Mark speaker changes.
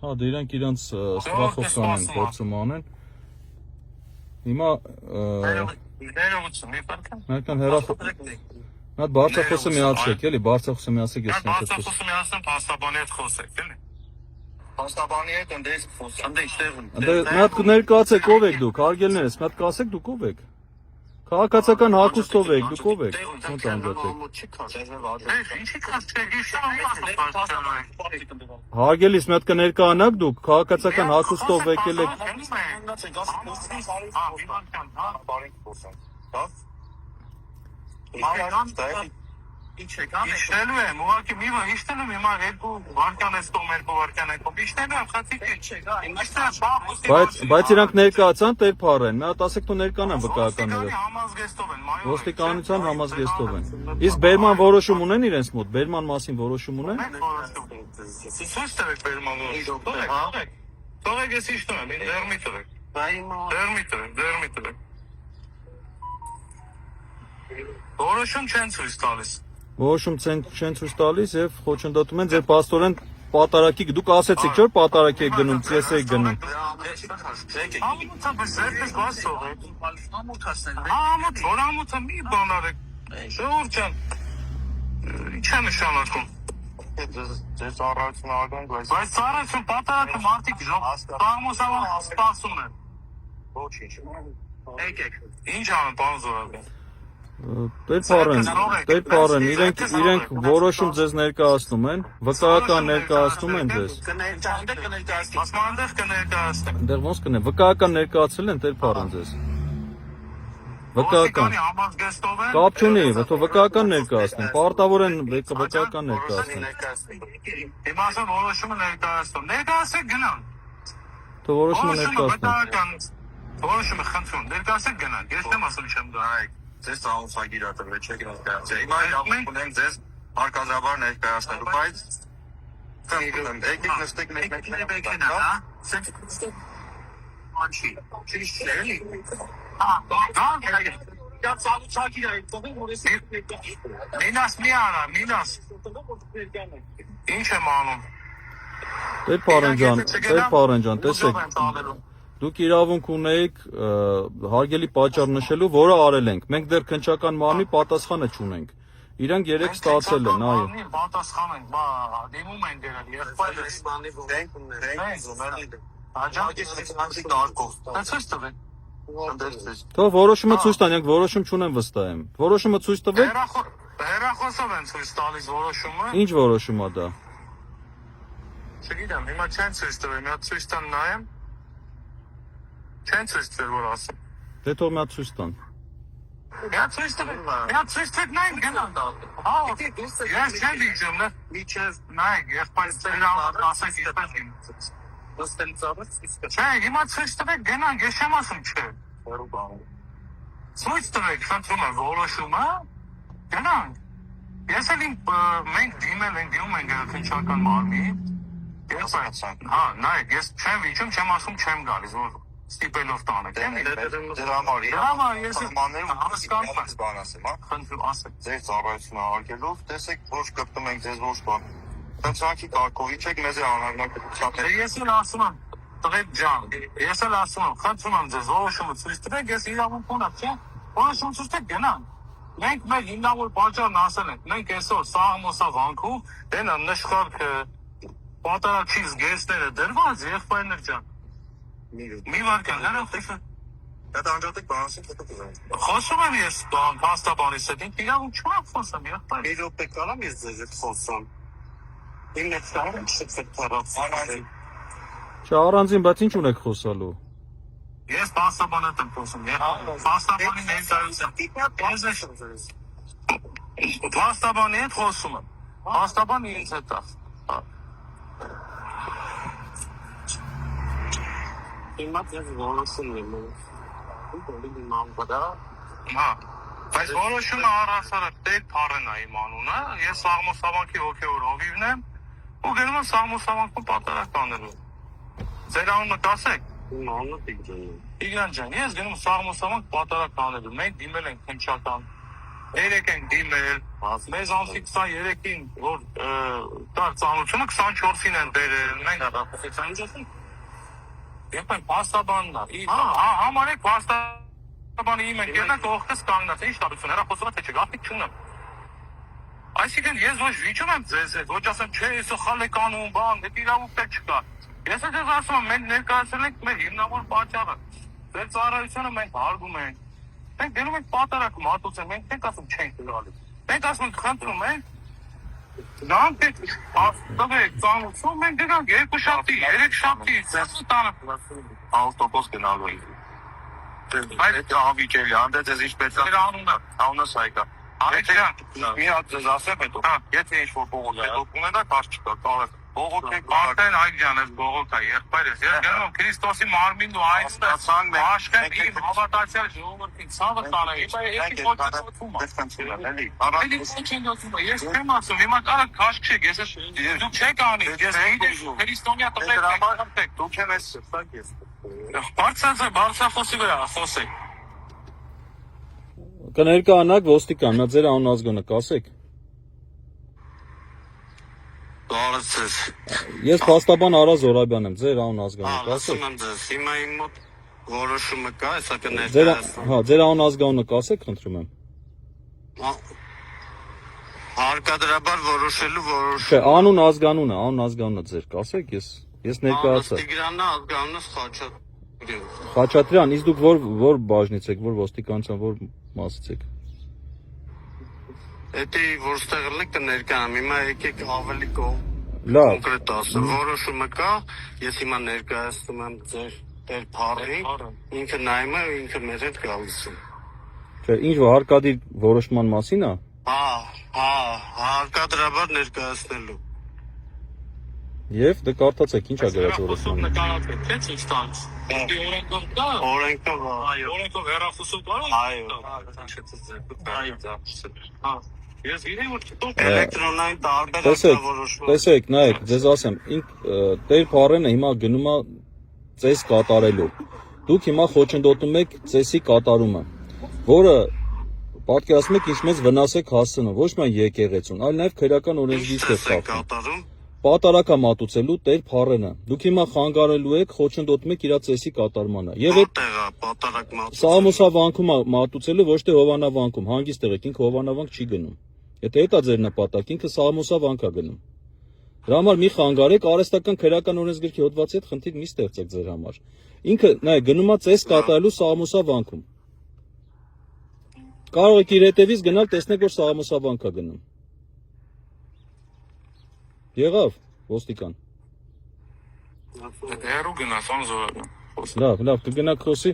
Speaker 1: Հա, դե իրանք իրանց սպասողական են գործում անեն։ Հիմա
Speaker 2: ներողություն, մի պարկ եմ։
Speaker 1: Մեկան հատ բարձրախոսը միացեք, էլի, բարձրախոսը միացեք, ես
Speaker 2: նենց բարձրախոսը միացնեմ, փաստաբանի հետ խոսեք, էլի։ Փաստաբանի հետ ընդես խոսք, ընդես տեղում։
Speaker 1: Մի հատ ներկայացեք, ով եք դուք, հարգելներս, մի հատ կասեք դուք ով եք։ Քաղաքացիական հագուստով եք, դուք ով եք։ Ոնց անջատեք։
Speaker 2: Ինչի՞ քաշեք, իշտա
Speaker 1: Հարգելիս, մի հատ կներկայանաք դուք, քաղաքացիական հագուստով եկել եք։
Speaker 2: Իշտելու եմ, ուղղակի մի բան իշտելու եմ, հիմա 2 վարքան ես տոմ, 2 վարքան եկում, իշտելու եմ, խացիկ
Speaker 1: Բայց իրանք ներկայացան տեր փառեն, մի հատ ասեք դու ներկանան վկայականները։ Ոստիկանության համազգեստով են։ Իսկ բերման որոշում ունեն իրենց մոտ, բերման մասին որոշում ունեն։
Speaker 2: Ցույց տվեք բերման որոշում, թողեք ես իշտում եմ, դերմի տվեք, դերմի տվեք։ Որոշում չեն ցույց տալիս։
Speaker 1: Որոշում չեն ցույց տալիս եւ խոչընդոտում են ձեր պաստորեն պատարակի, դուք ասեցիք չէ՞ պատարակի եք գնում, CS եք գնում։
Speaker 2: Ամոթը մի բան արեք։ Ժողովուրդ ջան, ինչ է նշանակում։ Ձեզ ծառայություն արգանք, բայց ծառայություն պատարակը մարդիկ տաղմոսավան սպասում են։ Ոչինչ։ Եկեք։ Ինչ անեն, պարոն Զորաբյան։
Speaker 1: Տեր փառեն, իրենք որոշում ձեզ ներկայացնում են, վկայական ներկայացնում են ձեզ։
Speaker 2: Մասնանդեղ կներկայացնեմ։
Speaker 1: Դեռ ոնց կնե, վկայական ներկայացել են տեր փառեն ձեզ։ Վկայական։ Կապ չունի, որտե վկայական ներկայացնեն, պարտավոր են վկայական ներկայացնեն։
Speaker 2: Հիմա ասեմ որոշումը ներկայացնում։ Ներկայացեք գնան։
Speaker 1: Թող որոշումը ներկայացնեն։
Speaker 2: Որոշումը խնդրում, ներկայացեք գնան։ Ես չեմ ասում չեմ գա։ Ձեզ ծանոթագիր ատվել չեք ներկայացել։ Հիմա իրավունք ունենք ձեզ հարկազաբար ներկայացնելու, բայց եկեք նստեք մեկ-մեկ, հա։ Անչի, ճիշտ է, էլի։ Դա ծանոթագիր է, թողին որ ես Մինաս մի արա, մինաս։ Ինչ եմ անում։
Speaker 1: Տեր Փառեն ջան, տեսեք։ Դուք իրավունք ունեիք հարգելի պատճառ նշելու, որը արել ենք։ Մենք դեռ քննչական մարմնի պատասխանը չունենք։ Իրանք 3 ստացել են, այո։
Speaker 2: Պատասխան ենք, բա դիմում են դերել, եղբայրս բանի դենք ունենք։
Speaker 1: Թող որոշումը ցույց տան, yank որոշում չունեն վստահ եմ։ Որոշումը ցույց տվեք։
Speaker 2: Հեռախոսով են ցույց տալիս որոշումը։
Speaker 1: Ինչ որոշում է դա։
Speaker 2: Չգիտեմ, հիմա չեն ցույց տվել, մի հատ ցույց տան նայեմ։ Չեն ցույց տվել, որ ասեմ։
Speaker 1: Դե թող մի հատ ցույց տան։
Speaker 2: Մի հատ ցույց տվեք նայեք գնան դա։ Հա, ես չեմ դիջում, նա միջև նայեք, եղբայրս իրավունք ասեք ինչպես գնաց։ Ոստեն ծավալց իսկ։ Չէ, հիմա ցույց տվեք գնան, ես չեմ ասում չէ։ Որու բան։ Ցույց տվեք, խնդրում եմ որոշումը, գնան։ Ես էլ մենք դիմում ենք քննչական մարմնի։ Հա, նայեք, ես չեմ վիճում, չեմ ասում չեմ գալիս, որ ստիպելով տանեք,
Speaker 3: դրա համար ես
Speaker 2: հասկանում եմ,
Speaker 3: բան ասեմ, հա։
Speaker 2: խնդրում ասեք,
Speaker 3: ձեր ծառայությունը արգելով, տեսեք, ոչ կպտում ենք ձեզ ոչ բան։ Քննչանքի կարգով իջեք մեզ անհանգստացան։
Speaker 2: Ես էլ ասում եմ, տղեկ ջան, ես էլ ասում եմ, խնդրում եմ ձեզ որոշումը ցույց տվեք, ես իրավունք ունեմ, չէ՞։ Որոշում ցույց տվեք գնան։ Մենք մեր հիմնավոր պատճառն ասել ենք, մենք այսօր սաղմոսա վանքում, դենա նշխարքը, պատարակի զգեստները դրված, եղբայրներ ջան։ Մի վարքան, հեռախոսը։
Speaker 3: Դա անջատեք բանասին կտուկում։
Speaker 2: Խոսում եմ ես փաստաբանից հետ, ինձ իրավունք չունեմ խոսեմ, եղբայր։
Speaker 3: Մի րոպե կարամ ես ձեզ հետ խոսամ։ Իմ հետ կարամ շփվել թարացան։
Speaker 1: Չէ, առանձին, բայց ինչ ունեք խոսալու։
Speaker 2: Ես փաստաբան հետ եմ խոսում, փաստաբանի ներկայությամբ։ Փաստաբանի հետ խոսում եմ։ Փաստաբանը ինձ հետ է։ Հիմա ես որոշում եմ։ Հա, բայց որոշումը առասարակ Տեր Փառեն է իմ անունը, ես Սաղմոսավանքի հոգևոր հովիվն եմ ու գնում եմ Սաղմոսավանքում պատարակ անելու։ Ձեր անունը կասեք։ Իմ անունը Տիգրան ջան, ես գնում Սաղմոսավանք պատարակ անելու, մենք դիմել ենք քննչական երեք են դիմել, մեզ ամսի 23-ին, որ դար ծանությունը 24-ին են բերել, մենք եպեն պաստաբանն է, համարեք պաստաբանը իմ ենք ելնեք ողքս կանգնած, ինչ տարություն, հեռախոսովը թե չգաղթիկ չունեմ։ Այսինքն ես ոչ վիճում եմ ձեզ հետ, ոչ ասեմ, չէ, ես խալ եք անում, բան, դե իրավունք էլ չկա։ Ես էլ ձեզ ասում եմ, մենք ներկայացրել ենք մեր հիմնավոր պատճառը։ Ձեր ծառայությունը մենք հարգում ենք։ Մենք դնում ենք պատարակ մատուցել, մենք չենք ասում չենք գալիս։ Մենք ասում ենք խնդրում ենք, դրանք տվեք ծանոթություն, մենք գնանք 2 շաբթի, 3 շաբթի, տանը
Speaker 3: 100% գնալու ենք։ Այդ հավիճելի, անդե ձեզ ինչպես է։ Անունս Հայկա։ Այդքան մի հատ ձեզ ասեմ հետո։ Եթե ինչ-որ բողոք է, դոկումենտը կարճ չկա, կարող եք բողոքեք
Speaker 2: Արտեն Այգյան է բողոք է, եղբայրս։ Ես գնում եմ Քրիստոսի մարմինն ու այստեղ աշխեն իմ հավատացյալ ժողովրդին ցավը տանը։ Եկեք ոչնչացում։ Այդի ոչնչացում։ Ես չեմ ասում, հիմա կարա քաշք չեք, ես դուք չեք անի։ Ես քրիստոնյա տղեկ եք,
Speaker 3: դուք եմ ես սրտակ ես։
Speaker 2: Բարձրախոսի վրա խոսեք։
Speaker 1: Կներկայանաք ոստիկան, նա ձեր անուն ազգանը կասեք։
Speaker 3: Բարեցես։
Speaker 1: Ես փաստաբան Արա Զորաբյան եմ, ձեր անուն ազգանը կասեք։
Speaker 3: Ասում եմ ձեզ, հիմա իմ մոտ որոշումը կա, հեսա
Speaker 1: Ձեր անուն ազգանը կասեք, խնդրում եմ։
Speaker 3: Հարկադրաբար որոշելու
Speaker 1: Չէ, անուն ազգանունը ձեր կասեք, ես ներկայացա։
Speaker 3: Տիգրանն ազգանունս
Speaker 1: Խաչատրյան, իսկ դուք որ բաժնից եք, որ ոստիկանության որ մասից եք։
Speaker 3: Էդի որստեղ ելեք կներկանամ, հիմա եկեք ավելի
Speaker 1: Լավ։
Speaker 3: կոնկրետ ասեմ, որոշումը կա, ես հիմա ներկայացնում եմ ձեր տեր փառին, ինքը նայում է, ինքը մեր հետ գալիս է։
Speaker 1: Չէ, ինչ որ հարկադիր որոշման մասին է։
Speaker 3: Հարկադրաբար ներկայացնելու։
Speaker 1: Եվ դե կարդացեք, ինչ է գրած որոշմանը։
Speaker 2: Նկարացեք, թե ինչ տանց։ Օրենքով կա։ Օրենքով հեռախոսով կարող։ Ես իրեն որ չտոք
Speaker 3: էլեկտրոնային տարբեր որոշում։
Speaker 1: Տեսեք, նայեք, ձեզ ասեմ, Տեր Փարենը հիմա գնում է ծես կատարելու։ Դուք հիմա խոչընդոտում եք ծեսի կատարումը, որը պատկերացնում եք ինչ մեծ վնաս եք հասցնում, ոչ միայն եկեղեցուն, այլ նաև քրեական օրենսգիրք է խախտում։ Պատարակա մատուցելու Տեր Փարենը։ Դուք հիմա խանգարելու եք, խոչընդոտում եք իր ծեսի կատարմանը։ Եվ այդ
Speaker 3: պատարակ մատուցելու
Speaker 1: Սաղմոսավանքում մատուցելու ոչ թե Հովանավանքում, հանգիստ եղեք, ինքը Հովանավանք չի գնում։ Եթե դա ձեր նպատակը, ինքը Սաղմոսավանք է գնում։ Դրա համար մի խանգարեք, արհեստական քրեական օրենսգրքի հոդվածի հետ խնդիր մի ստեղծեք ձեր համար։ Ինքը նայեք գնում է ծես կատարելու Սաղմոսավանքում։ Կարող եք իր հետևից գնալ, տեսնեք որ Սաղմոսավանք է գնում։ Եղավ, ոստիկան։
Speaker 2: Հերու գնաց անզորական։
Speaker 1: Լավ, կգնաք խոսի։